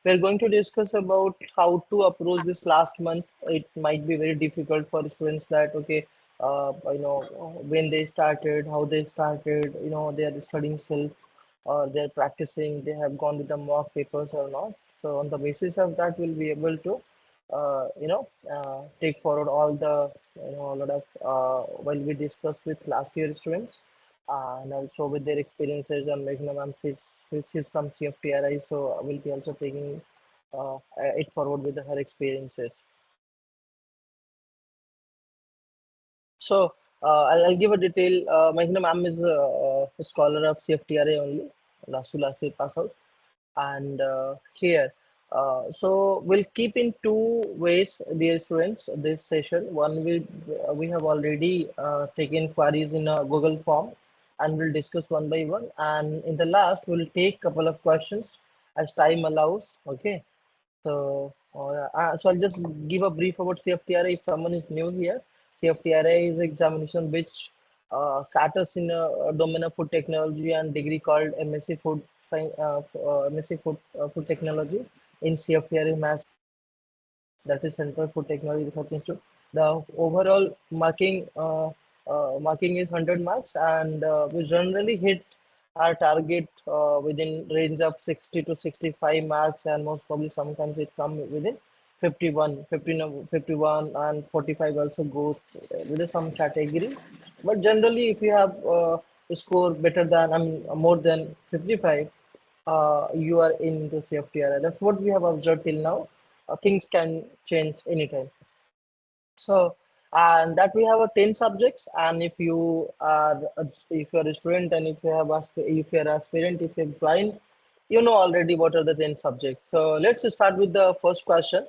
we're going to discuss about how to approach this last month. It might be very difficult for students that, okay, when they started, how they started, they are studying self or they're practicing, they have gone with the mock papers or not. So on the basis of that, we'll be able to, take forward all the, a lot of, while we discussed with last year students and also with their experiences on Meghna ma'am, she's from CFTRI, so I will be also taking it forward with her experiences. So I'll give a detail. Meghna ma'am is a scholar of CFTRA only, last year pass out. And here, so we'll keep in two ways, dear students, this session. One, we have already taken queries in a Google form and we'll discuss one by one. And in the last, we'll take couple of questions as time allows. Okay. So I'll just give a brief about CFTRA if someone is new here. CFTRA is an examination which caters in a domain of food technology and degree called MSc Food MSc Food Technology in CFTRA Mass, that is Central Food Technology Research Institute. The overall marking is 100 marks, and we generally hit our target within range of 60 to 65 marks, and most probably sometimes it come within 51, 15, 51 and 45 also goes within some category. But generally, if you have a score better than, I mean, more than 55, you are into CFTRI. That's what we have observed till now. Things can change anytime. So, and that we have a 10 subjects, and if you're a student and if you're aspirant, if you've joined, you know already what are the 10 subjects. So let's start with the first question.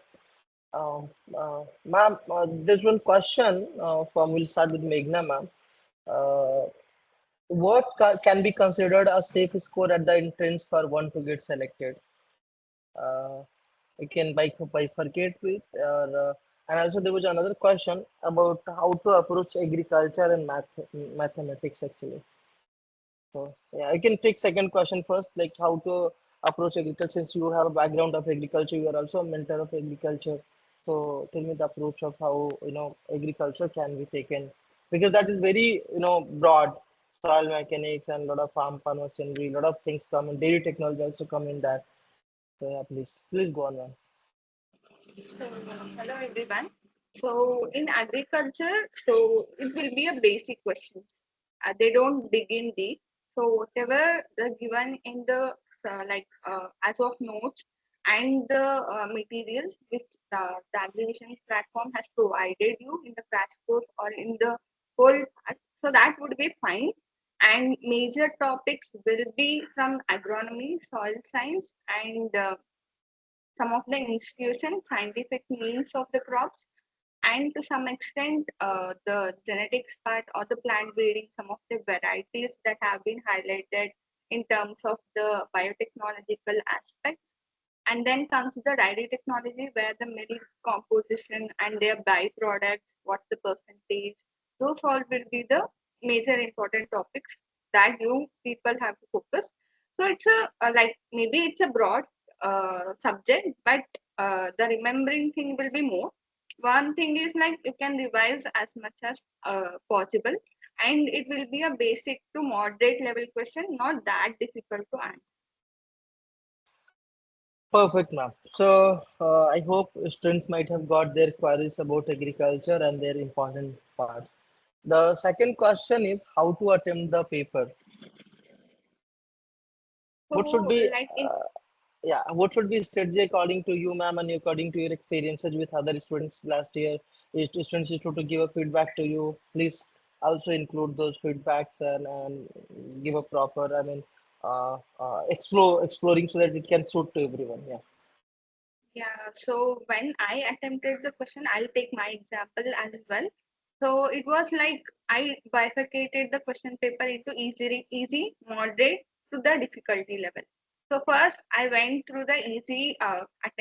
Ma'am, there's one question we'll start with Meghna, ma'am. Uh, can be considered a safe score at the entrance for one to get selected? Uh, we can bifurcate with, and also there was another question about how to approach agriculture and mathematics actually. So yeah, I can take second question first, like how to approach agriculture. Since you have a background of agriculture, you are also a mentor of agriculture. So tell me the approach of how agriculture can be taken, because that is very broad. Soil mechanics and a lot of farm machinery, a lot of things come in. Dairy technology also come in that. So yeah, please go on, man. So, hello everyone. So, in agriculture, so it will be a basic question. They don't dig in deep. So, whatever the given in the as of notes and the materials which the aggregation platform has provided you in the crash course or in the whole, so that would be fine. And major topics will be from agronomy, soil science, and some of the institution scientific names of the crops, and to some extent the genetics part or the plant breeding, some of the varieties that have been highlighted in terms of the biotechnological aspects. And then comes the dairy technology, where the milk composition and their byproducts, what's the percentage, those all will be the major important topics that you people have to focus. So it's like maybe it's a broad subject, but the remembering thing will be more. One thing is like you can revise as much as possible, and it will be a basic to moderate level question, not that difficult to answer. Perfect, ma'am. So I hope students might have got their queries about agriculture and their important parts. The second question is how to attempt the paper. What should So, be like in what should be strategy according to you, ma'am, and according to your experiences with other students last year? If students used to give a feedback to you, please also include those feedbacks and give a proper, I mean, exploring so that it can suit to everyone. Yeah. Yeah, so when I attempted the question, I'll take my example as well. So it was like I bifurcated the question paper into easy, moderate to the difficulty level. So first, I went through the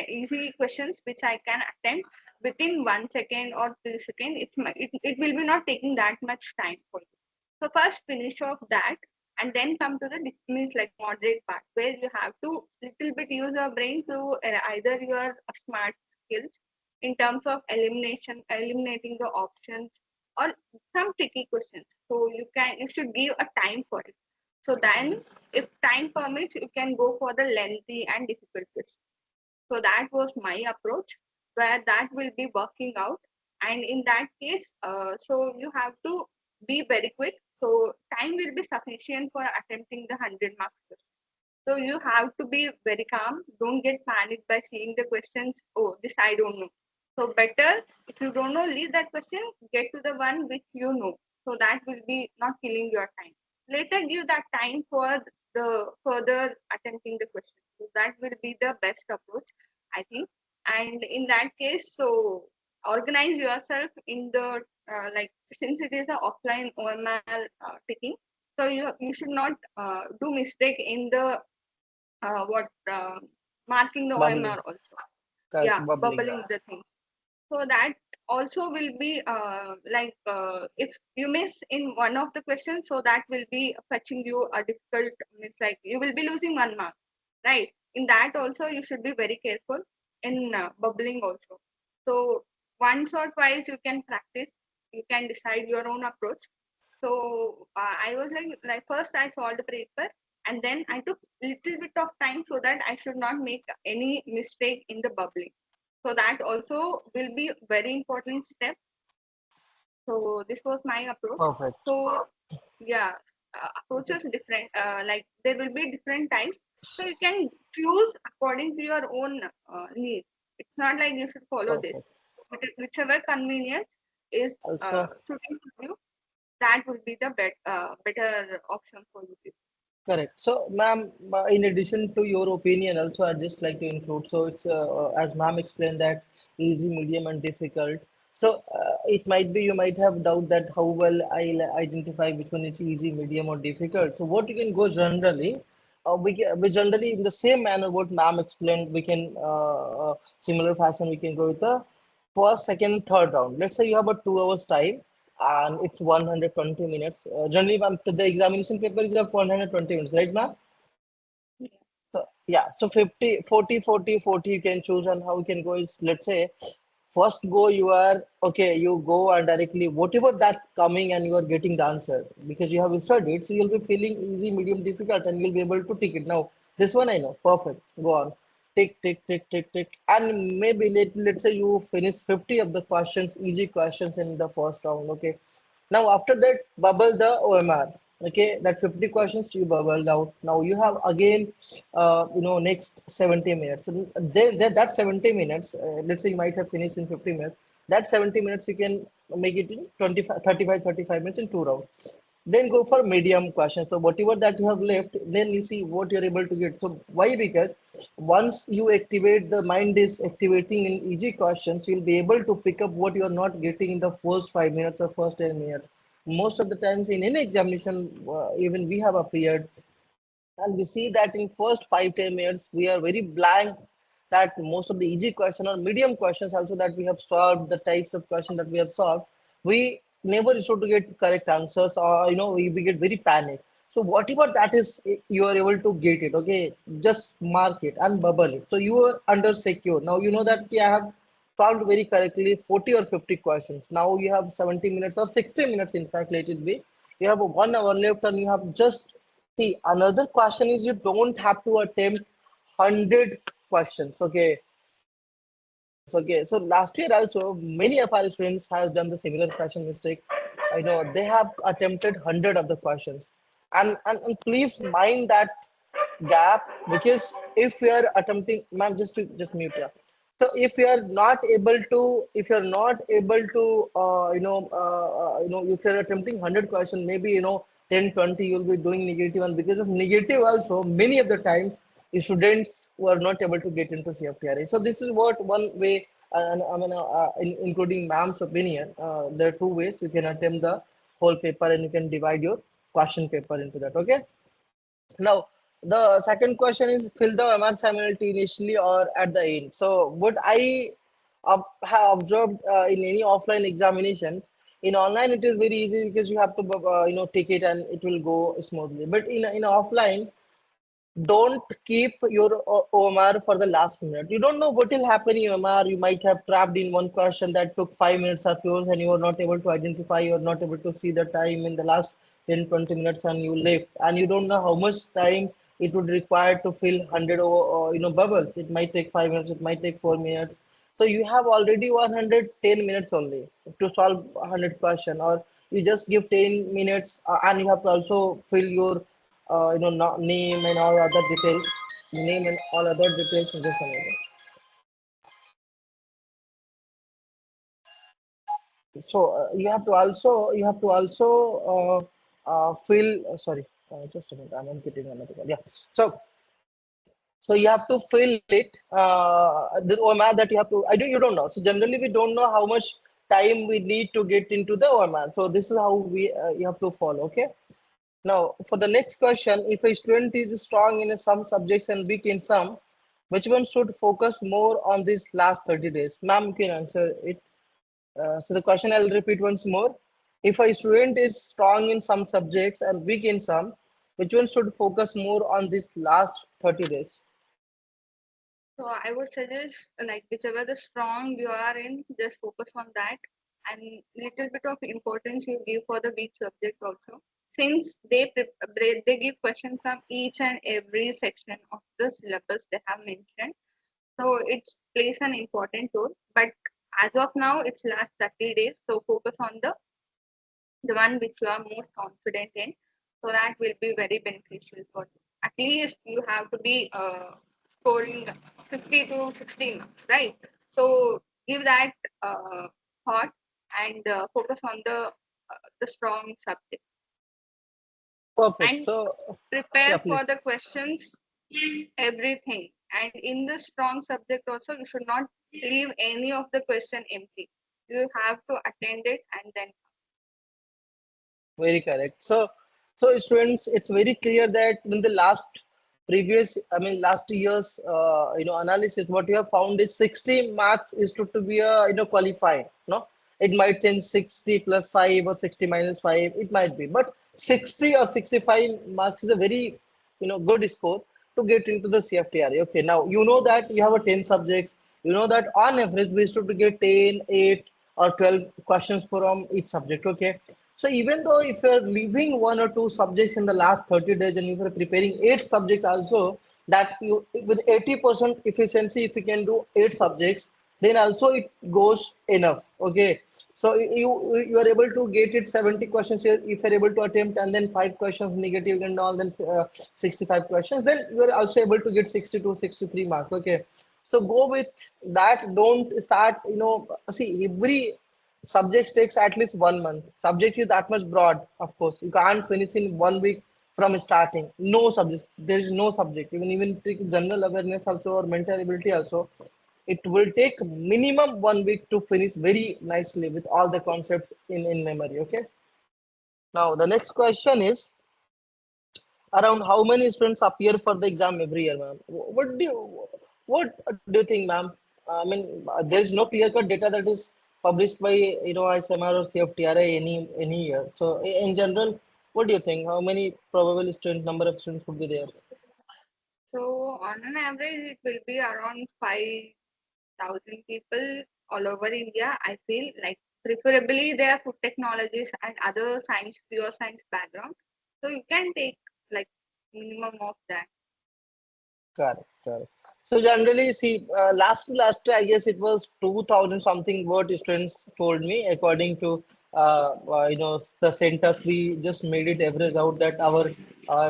easy questions which I can attempt within 1 second or 3 seconds. It will be not taking that much time for you. So first, finish off that, and then come to the means like moderate part where you have to little bit use your brain to either your smart skills in terms of eliminating the options or some tricky questions. So you should give a time for it. So then if time permits, you can go for the lengthy and difficult questions. So that was my approach, where that will be working out. And in that case, so you have to be very quick. So time will be sufficient for attempting the 100 marks question. So you have to be very calm. Don't get panicked by seeing the questions. Oh, this I don't know. So better if you don't know, leave that question. Get to the one which you know. So that will be not killing your time. Later, give that time for the further attempting the question. So that will be the best approach, I think. And in that case, so organize yourself in the like since it is a offline OMR taking, so you should not do mistake in the what marking the Bubbling, OMR also. correct, Yeah, bubbling. bubbling the things. So that also will be like if you miss in one of the questions, so that will be fetching you a difficult miss. Like you will be losing 1 mark, right? In that also you should be very careful in bubbling also. So once or twice you can practice. You can decide your own approach. So I was like first I solved the paper and then I took little bit of time so that I should not make any mistake in the bubbling. So that also will be very important step. So this was my approach. Perfect. So yeah, approaches different. Like there will be different types. So you can choose according to your own need. It's not like you should follow this. Perfect. Whichever convenience is Also, suiting to you, that will be the better option for you. correct. So, ma'am, in addition to your opinion, also I'd just like to include. So, it's as ma'am explained that easy, medium, and difficult. So, it might be you might have doubt that how well I'll identify which one is easy, medium, or difficult. So, what you can go generally, we generally in the same manner what ma'am explained. We can similar fashion. We can go with the first, second, third round. Let's say you have a 2 hours time and it's 120 minutes. Generally, ma'am, the examination paper is of 120 minutes, right, ma'am? Yeah. So, yeah, so 50, 40, 40, 40. You can choose, and how you can go is, let's say, first go you are, okay, you go and directly, whatever that coming and you are getting the answer because you have studied, so you'll be feeling easy, medium, difficult, and you'll be able to tick it. Now, this one I know, perfect, go on. Tick, tick, tick, tick, tick. And maybe let's say you finish 50 of the questions, easy questions in the first round, okay? Now after that, bubble the OMR. Okay, that 50 questions you bubbled out. Now you have again, next 70 minutes. So that 70 minutes, let's say you might have finished in 50 minutes. That 70 minutes you can make it in 25, 35, 35 minutes in 2 rounds. Then go for medium questions. So whatever that you have left, then you see what you're able to get. So why? Because once you activate, the mind is activating in easy questions, you'll be able to pick up what you're not getting in the first 5 minutes or first 10 minutes. Most of the times in any examination, even we have appeared, and we see that in first 5-10 minutes we are very blank, that most of the easy question or medium questions also that we have solved, the types of questions that we have solved, we never used to get correct answers, or we get very panicked. So whatever that is, you are able to get it, okay, just mark it and bubble it, so you are under secure. Now you know that, yeah, I have solved very correctly 40 or 50 questions. Now you have 70 minutes or 60 minutes, in fact, let it be. You have a 1 hour left and you have just, see, another question is you don't have to attempt 100 questions. Okay. 100 questions. Okay. So last year also, many of our students has done the similar question mistake. I know they have attempted 100 of the questions. And please mind that gap, because if we are attempting, ma'am, just mute, yeah. So if you are not able to, if you are not able to, if you are attempting 100 questions, maybe 10, 20, you'll be doing negative, and because of negative also, many of the times students were not able to get into CFTRI. So this is what one way, and I mean, including ma'am's opinion, there are two ways you can attempt the whole paper, and you can divide your question paper into that. Okay. Now, the second question is fill the MR simultaneously or at the end. So, what I have observed in any offline examinations, In online, it is very easy because you have to take it and it will go smoothly. But in offline, don't keep your OMR for the last minute. You don't know what will happen in OMR. You might have trapped in one question that took 5 minutes of yours and you are not able to identify, you are not able to see the time in the last 10, 20 minutes and you left. And you don't know how much time it would require to fill 100 bubbles. It might take 5 minutes, it might take 4 minutes. So you have already 110 minutes only to solve 100 question, or you just give 10 minutes and you have to also fill your name and all other details, name and all other details in this one. So fill. Sorry, just a minute. I'm getting another call. Yeah. So you have to fill it. The OMR that you have to. I do. You don't know. So generally, we don't know how much time we need to get into the OMR. So this is how we you have to follow. Okay. Now, for the next question, if a student is strong in some subjects and weak in some, which one should focus more on these last 30 days? Ma'am, you can answer it. So the question I'll repeat once more. If a student is strong in some subjects and weak in some, which one should focus more on these last 30 days? So I would suggest like whichever the strong you are in, just focus on that, and little bit of importance you give for the weak subject also. Since they give questions from each and every section of the syllabus they have mentioned, so it plays an important role. But as of now, it's last 30 days, so focus on the one which you are more confident in, so that will be very beneficial for you. At least you have to be scoring 50 to 60 marks, right? So give that thought and focus on the strong subject, Perfect. and So, yeah, prepare for please. the questions, everything. And in the strong subject also, you should not leave any of the question empty. You have to attend it and then. Very correct. So students, it's very clear that in the last year's, analysis, what you have found is 60 marks is to be a, qualified. No, it might change 60 plus 5 or 60 minus 5. It might be, but 60 or 65 marks is a very, good score to get into the CFTRA. Okay, now you know that you have a 10 subjects. You know that on average we should get 10, 8, or 12 questions from each subject. Okay, so even though if you're leaving one or two subjects in the last 30 days and if you're preparing 8 subjects also, that you with 80% efficiency, if you can do 8 subjects, then also it goes enough. Okay. So you are able to get it 70 questions here if you're able to attempt, and then 5 questions negative and all, then 65 questions, then you are also able to get 62, 63 marks. Okay. So go with that. Don't start, see, every subjects takes at least 1 month. Subject is that much broad, of course. You can't finish in 1 week from starting. No subject. There is no subject. Even take general awareness also or mental ability also. It will take minimum 1 week to finish very nicely with all the concepts in memory. Okay. Now the next question is around how many students appear for the exam every year, ma'am? What do you think, ma'am? I mean, there is no clear-cut data that is published by ISMR or CFTRI any year. So in general, what do you think? How many probable student number of students would be there? So on an average, it will be around 5,000 people all over India. I feel like preferably they are food technologies and other science, pure science background. So you can take like minimum of that. Correct, correct. So generally, see, last to last, I guess it was 2000 something what students told me. According to the centers, we just made it average out that our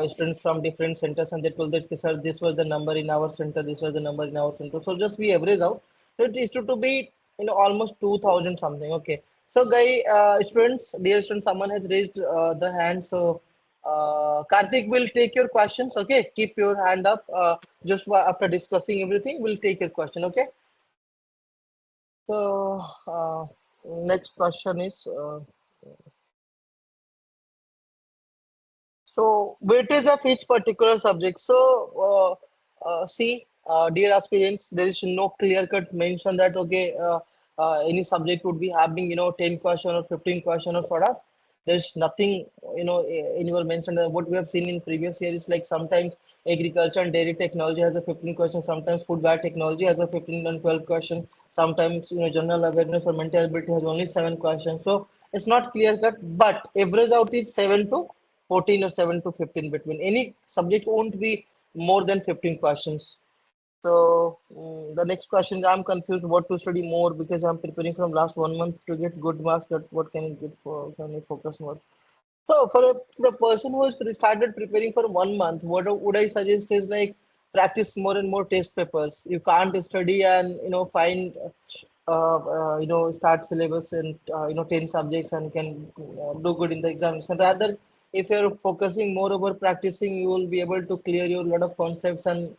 students from different centers, and they told that, "Okay, sir, this was the number in our center, this was the number in our center." So just we average out. So it is to be almost 2000 something. Okay. So students, dear students, someone has raised the hand. So Karthik will take your questions. Okay, keep your hand up. Just after discussing everything, we'll take your question. Okay. So next question is so weightage of each particular subject. So see, dear aspirants, there is no clear cut mention that okay. any subject would be having 10 question or 15 question or sort of. There's nothing anywhere mentioned. What we have seen in previous years, like sometimes agriculture and dairy technology has a 15 question, sometimes food biotechnology has a 15 and 12 question, sometimes general awareness or mental ability has only 7 questions. So it's not clear cut, but average out is 7 to 14 or 7 to 15 between. Any subject won't be more than 15 questions. So the next question, I'm confused what to study more because I'm preparing from last 1 month to get good marks. That what can I get for? Can I focus more? So for a person who has started preparing for 1 month, what would I suggest is like practice more and more test papers. You can't study and find start syllabus and 10 subjects and can do good in the examination. Rather, if you're focusing more over practicing, you will be able to clear your lot of concepts and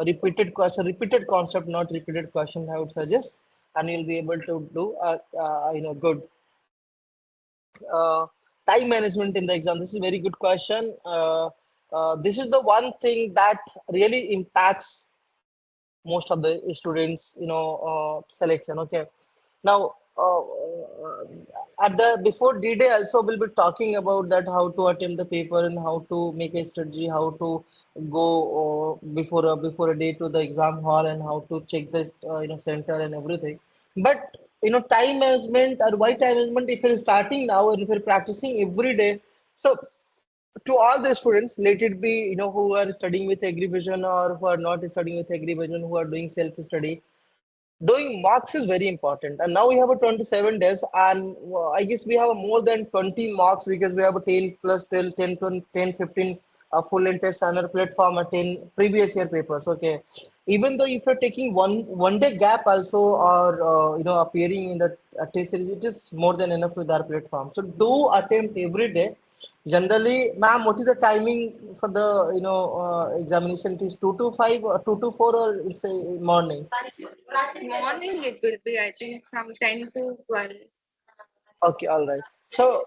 repeated question, repeated concept, not repeated question. I would suggest, and you'll be able to do good uh, time management in the exam. This is a very good question. This is the one thing that really impacts most of the students selection. Okay, now at the before D-Day also we'll be talking about that how to attempt the paper and how to make a strategy, how to go before a day to the exam hall and how to check the center and everything. But time management, or why time management, if you're starting now and if you're practicing every day, so to all the students, let it be who are studying with agrivision or who are not studying with agrivision, who are doing self-study, doing mocks is very important. And now we have a 27 days, and I guess we have a more than 20 mocks because we have a 10 plus 12, 10, 20, 10, 15 full length tests on our platform, a 10 previous year papers. Okay, even though if you're taking one day gap also, or appearing in the test series, it is more than enough with our platform. So do attempt every day. Generally, ma'am, what is the timing for the examination? It is 2 to 5 or 2 to 4, or it's a morning? Morning it will be, I think, from 10 to 12. Okay, all right. So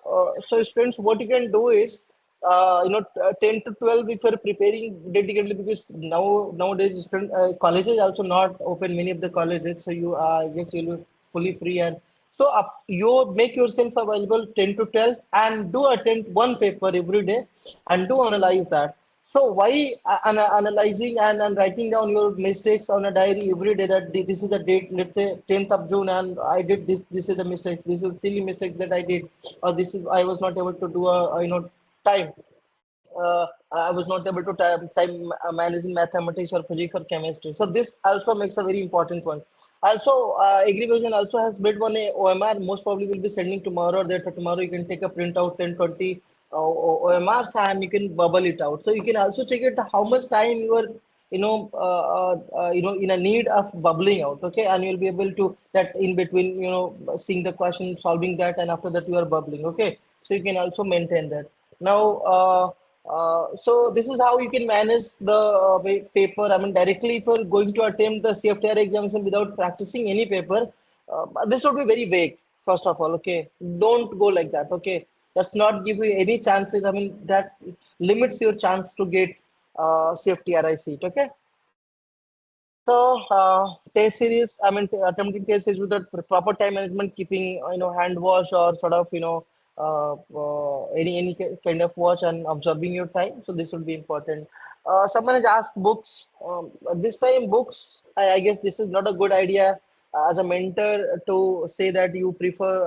students, what you can do is, 10 to 12 if you're preparing dedicatedly, because nowadays student colleges also not open, many of the colleges. So you, I guess you'll be fully free, and so you make yourself available 10 to 12 and do attempt one paper every day and do analyze that. So why analyzing and writing down your mistakes on a diary every day, that this is the date, let's say 10th of June, and I did this. This is the mistakes. This is silly mistake that I did, or this is I was not able to do time. I was not able to time manage in mathematics or physics or chemistry. So this also makes a very important one. Also, Agrivision also has built one a OMR. Most probably will be sending tomorrow or that tomorrow. You can take a printout 10, 20 OMRs and you can bubble it out. So you can also check it how much time you are in a need of bubbling out. Okay, and you'll be able to that in between seeing the question, solving that, and after that you are bubbling. Okay, so you can also maintain that. Now, so this is how you can manage the paper. I mean, directly if you're going to attempt the CFTRI examination without practicing any paper, this would be very vague. First of all, okay, don't go like that. Okay, that's not give you any chances. I mean, that limits your chance to get CFTRI seat. Okay. So, test series, I mean, attempting test series with the proper time management, keeping, hand wash or sort of, any kind of watch and observing your time. So this would be important. Someone has asked books. This time books, I guess this is not a good idea as a mentor to say that you prefer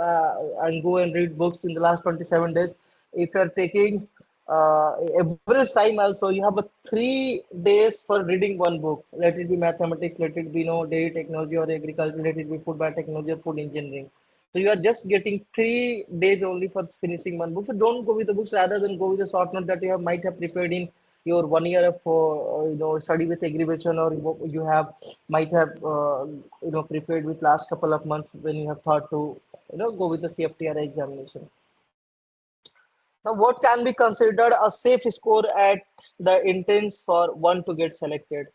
and go and read books in the last 27 days. If you're taking average time also, you have a 3 days for reading one book. Let it be mathematics, let it be dairy technology or agriculture, let it be food biotechnology or food engineering. So you are just getting 3 days only for finishing one book. So don't go with the books, rather than go with the short note that you have might have prepared in your 1 year of study with agriculture, or you have might have prepared with last couple of months when you have thought to go with the CFTRI examination. Now, what can be considered a safe score at the intense for one to get selected?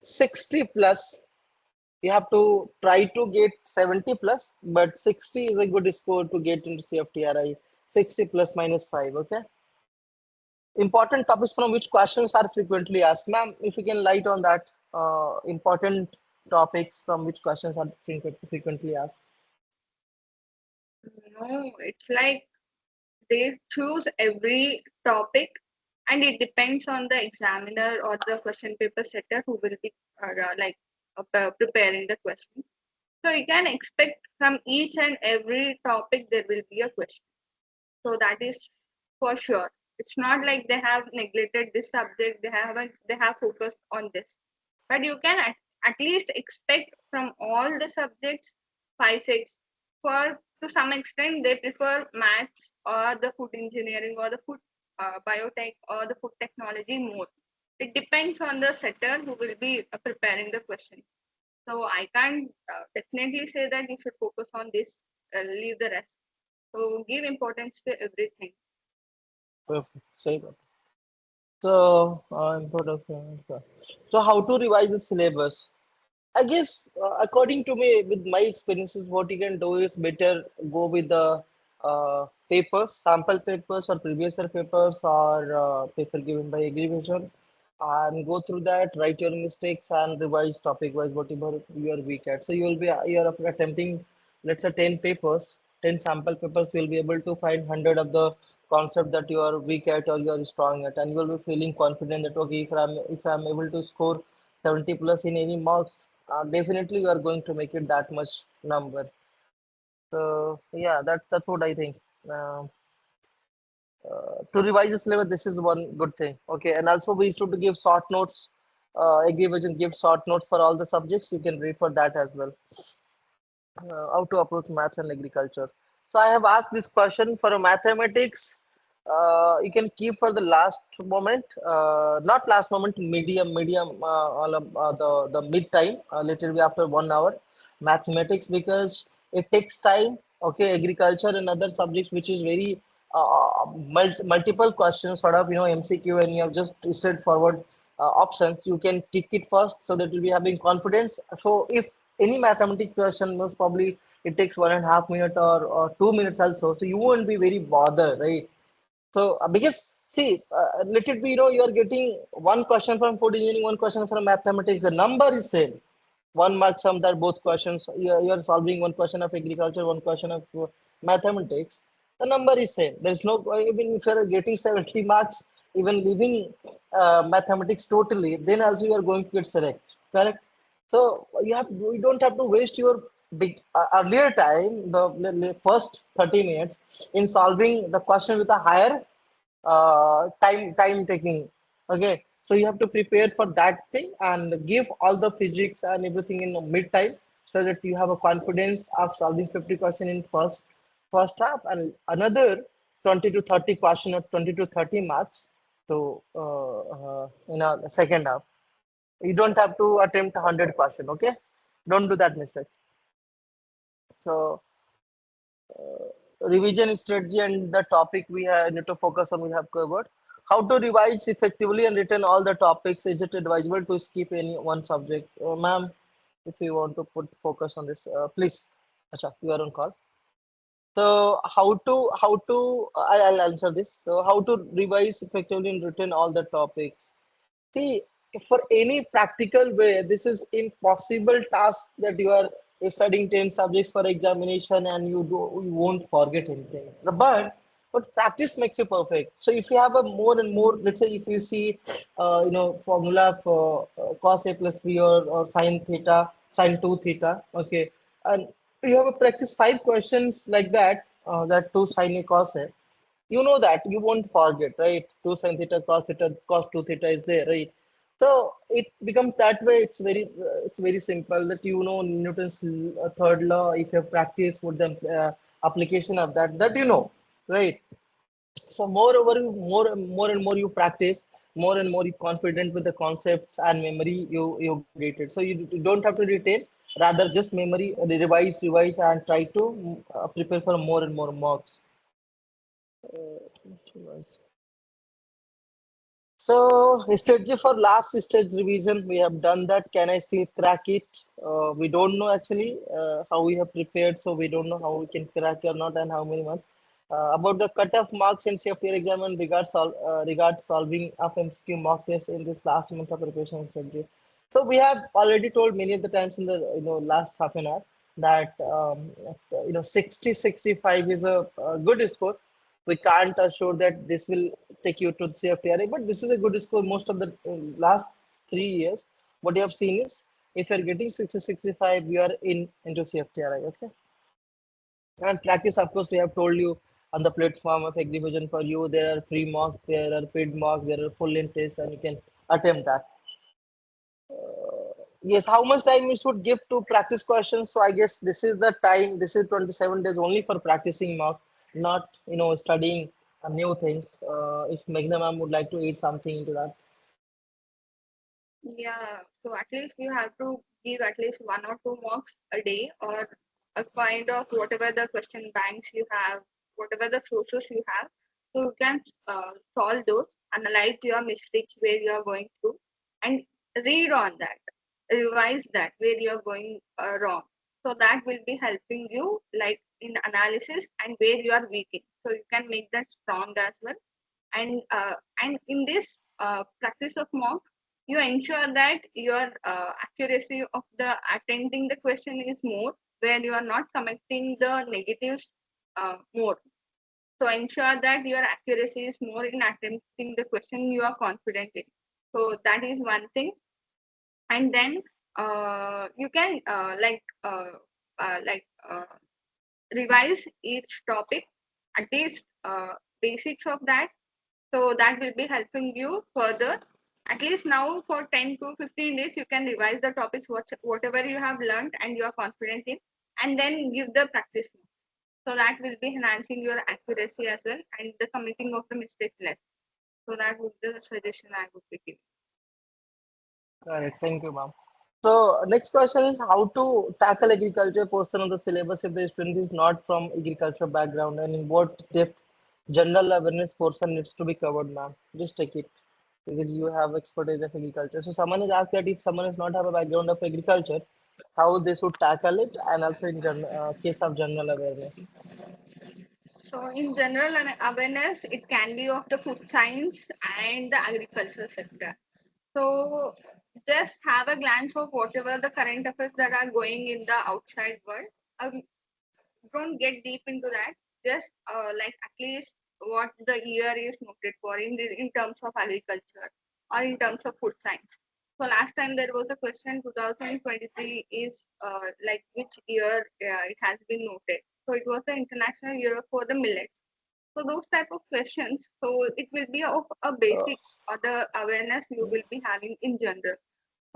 60 plus. You have to try to get 70 plus, but 60 is a good score to get into CFTRI. 60 plus minus 5. Okay. Important topics from which questions are frequently asked, ma'am. If you can light on that, important topics from which questions are frequently asked? No, it's like they choose every topic, and it depends on the examiner or the question paper setter who will be preparing the questions. So you can expect from each and every topic there will be a question. So that is for sure. It's not like they have neglected this subject, they have focused on this. But you can at least expect from all the subjects 5 6. For to some extent they prefer maths or the food engineering or the food biotech or the food technology more. It depends on the setter who will be preparing the question. So I can't definitely say that you should focus on this, leave the rest. So give importance to everything. Perfect. Say that. So, important. So, how to revise the syllabus? I guess, according to me, with my experiences, what you can do is better go with the papers, sample papers, or previous year papers, or paper given by aggregation, and go through that, write your mistakes, and revise topic wise whatever you are weak at. So you're attempting, let's say, 10 papers, 10 sample papers. You'll be able to find 100 of the concept that you are weak at or you are strong at, and you will be feeling confident that okay, if I'm able to score 70 plus in any marks, definitely you are going to make it that much number. So yeah, that's what I think. Uh, to revise the syllabus, this is one good thing. Okay, and also we used to give short notes. Agree version give short notes for all the subjects. You can read for that as well. How to approach maths and agriculture. So I have asked this question for a mathematics. You can keep for the last moment, not last moment, medium, all of, the mid time, little bit after 1 hour, mathematics because it takes time. Okay, agriculture and other subjects, which is very multiple questions, sort of MCQ, and you have just straightforward options. You can tick it first so that you'll be having confidence. So if any mathematics question, most probably it takes 1.5 minutes or 2 minutes also, so you won't be very bothered, right? So because see, let it be, you are getting one question from food engineering, one question from mathematics. The number is same. 1 mark from that both questions. You are solving one question of agriculture, one question of mathematics. The number is same. There's no, even if you are getting 70 marks, even leaving mathematics totally, then also you are going to get select. Correct. So you don't have to waste your big earlier time, the first 30 minutes in solving the question with a higher time taking. Okay, so you have to prepare for that thing and give all the physics and everything in the mid time so that you have a confidence of solving 50 question in first half and another 20 to 30 question or 20 to 30 marks to in a second half. You don't have to attempt 100 question. Okay, don't do that mistake. So revision strategy and the topic we have need to focus on, we have covered. How to revise effectively and retain all the topics. Is it advisable to skip any one subject? Ma'am, if you want to put focus on this, please. Acha, you are on call. So I'll answer this. So how to revise effectively and retain all the topics. See, for any practical way, this is impossible task that you are studying 10 subjects for examination and you won't forget anything. But practice makes you perfect. So if you have a more and more, let's say if you see, formula for cos a plus b or sine theta, sine 2 theta, okay, and you have a practice 5 questions like that, that 2 sine a cos a, you know that you won't forget, right? 2 sin theta, cos 2 theta is there, right? So it becomes that way. It's very simple that Newton's third law. If you have practiced with the application of that right? So moreover, more and more you practice, more and more you confident with the concepts and memory you get it. So you don't have to retain, rather just memory, revise, and try to prepare for more and more marks. So strategy for last stage revision, we have done that. Can I still crack it? We don't know actually how we have prepared, so we don't know how we can crack or not and how many months. About the cutoff marks in CFTRI exam and regards solving of MCQ mock test in this last month of preparation strategy. So we have already told many of the times in the last half an hour that 60-65 is a good score. We can't assure that this will take you to the CFTRI, but this is a good score. Most of the last 3 years, what you have seen is if you're getting 60-65, you are into CFTRI. Okay, and practice, of course, we have told you on the platform of AgriVision for you. There are free mocks, there are paid mocks, there are full length tests, and you can attempt that. Yes, how much time we should give to practice questions? So I guess this is the time. This is 27 days only for practicing mock, not studying new things. If Meghna ma'am would like to add something into that. Yeah, so at least you have to give at least 1 or 2 marks a day, or a kind of whatever the question banks you have, whatever the sources you have. So you can solve those, analyze your mistakes where you are going through, and read on that, revise that where you are going wrong. So that will be helping you, like in analysis and where you are weak in. So you can make that strong as well. And in this practice of mock, you ensure that your accuracy of the attending the question is more, where you are not committing the negatives more. So ensure that your accuracy is more in attempting the question you are confident in. So that is one thing. And then you can like revise each topic, at least basics of that. So that will be helping you further. At least now for 10 to 15 days, you can revise the topics, whatever you have learned and you are confident in, and then give the practice notes. So that will be enhancing your accuracy as well, and the committing of the mistakes less. So that would be the suggestion I would be giving. Correct. Thank you, ma'am. So next question is how to tackle agriculture portion of the syllabus if the student is not from agriculture background, and in what depth general awareness portion needs to be covered, ma'am. Just take it because you have expertise of agriculture. So someone has asked that if someone does not have a background of agriculture, how they should tackle it, and also in case of general awareness. So in general awareness, it can be of the food science and the agricultural sector. So just have a glance of whatever the current affairs that are going in the outside world. Don't get deep into that. Just like at least what the year is noted for in terms of agriculture or in terms of food science. So last time there was a question, 2023 is like which year it has been noted. So it was the international year for the millets. So those type of questions, so it will be of a Uh, basic or the awareness you will be having in general.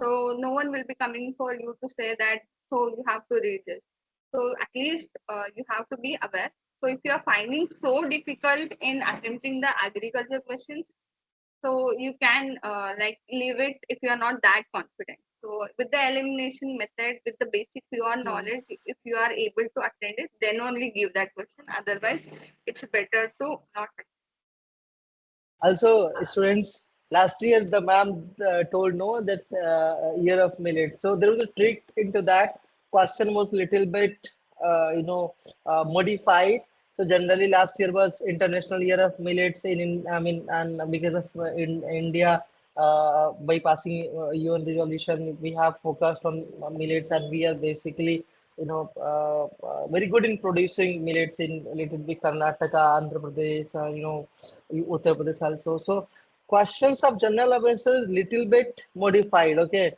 So no one will be coming for you to say that, so you have to read this. So at least you have to be aware. So if you are finding so difficult in attempting the agriculture questions, so you can like leave it if you are not that confident. So with the elimination method, with the basic pure knowledge, if you are able to attend it, then only give that question. Otherwise, it's better to not. Also, students, last year the ma'am told no that year of millets. So there was a trick into that. Question was little bit, modified. So generally last year was International Year of Millets I mean, and because of in India, by passing UN resolution, we have focused on millets, and we are basically very good in producing millets in a little bit Karnataka, Andhra Pradesh, Uttar Pradesh also. So questions of general awareness is little bit modified. Okay,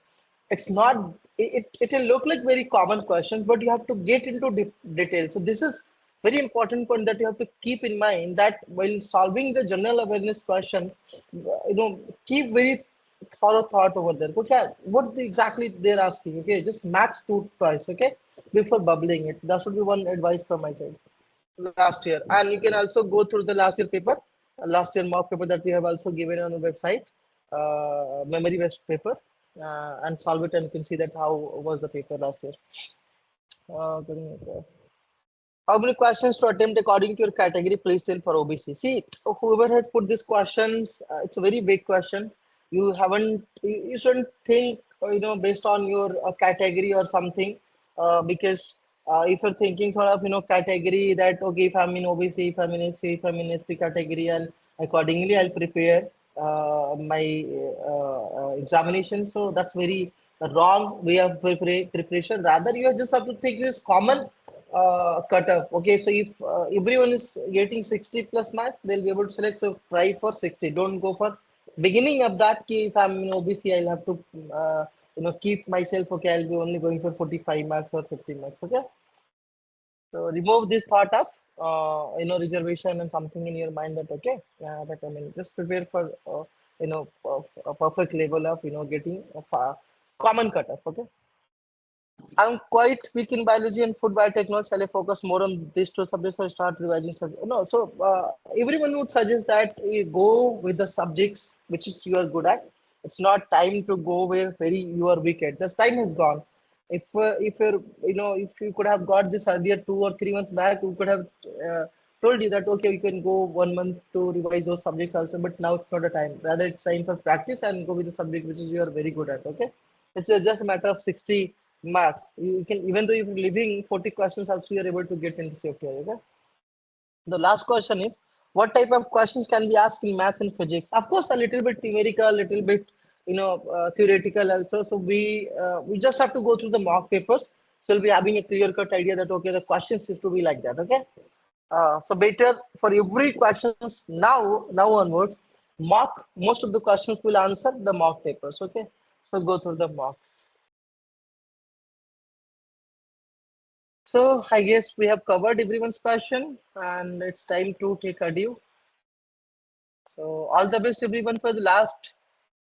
it's not. It will look like very common questions, but you have to get into detail. So this is very important point that you have to keep in mind that while solving the general awareness question, keep very thorough thought over there. Okay, exactly they're asking. Okay, just match two twice. Okay, before bubbling it. That should be one advice from my side last year. And you can also go through the last year paper, last year mock paper that we have also given on the website, memory based paper, and solve it, and you can see that how was the paper last year. Uh, how many questions to attempt according to your category? Please tell for OBC. See, whoever has put these questions, it's a very big question. You haven't, you shouldn't think, based on your category or something, because if you're thinking sort of, category that, okay, if I'm in OBC, if I'm in SC, if I'm in ST category, and accordingly I'll prepare my examination. So that's very wrong way of preparation. Rather, you just have to take this common cutoff. Okay, so if everyone is getting 60 plus marks, they'll be able to select. So try for 60. Don't go for beginning of that. Ki if I'm in OBC, I'll have to keep myself. Okay, I'll be only going for 45 marks or 50 marks. Okay, so remove this thought of reservation and something in your mind that okay, that I mean just prepare for a perfect level of getting a common cutoff. Okay. I'm quite weak in biology and food biotechnology. I'll focus more on these two subjects or start revising subjects. No, so everyone would suggest that you go with the subjects which is you are good at. It's not time to go where very you are weak at. This time is gone. If you're if you could have got this earlier 2 or 3 months back, we could have told you that okay, you can go 1 month to revise those subjects also. But now it's not a time. Rather, it's time for practice and go with the subject which is you are very good at. Okay. It's just a matter of 60 marks. You can, even though you're leaving 40 questions, also you're able to get into safety. Okay. The last question is, what type of questions can be asked in maths and physics? Of course, a little bit numerical, a little bit, theoretical also. So we just have to go through the mock papers. So we'll be having a clear-cut idea that, okay, the questions is to be like that. Okay. So better for every questions now onwards, mock most of the questions will answer the mock papers. Okay. So go through the mocks. So I guess we have covered everyone's question and it's time to take adieu. So all the best everyone for the last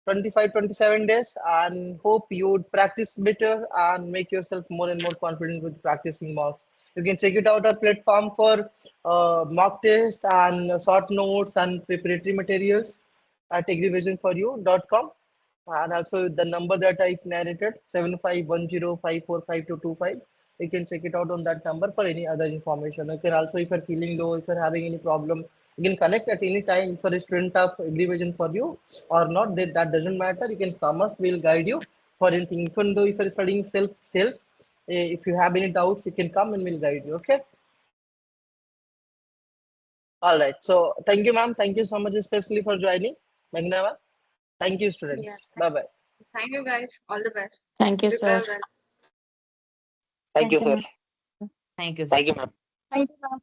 25, 27 days and hope you would practice better and make yourself more and more confident with practicing mocks. You can check it out our platform for mock test and short notes and preparatory materials at agrivisionforyou.com. And also the number that I narrated 7510545225. You can check it out on that number for any other information. You can also, if you're feeling low, if you're having any problem, you can connect at any time for a student of Agrivision for you or not. That doesn't matter. You can come us. We'll guide you for anything. Even though if you're studying self, if you have any doubts, you can come and we'll guide you. Okay. All right. So thank you, ma'am. Thank you so much, especially for joining, Magnava. Thank you, Yeah. students. Bye bye. Thank you guys. All the best. Thank you, sir. Prepare well. Thank Thank you, you, sir. ma'am. Thank you, sir. Thank you, ma'am. Thank you, ma'am.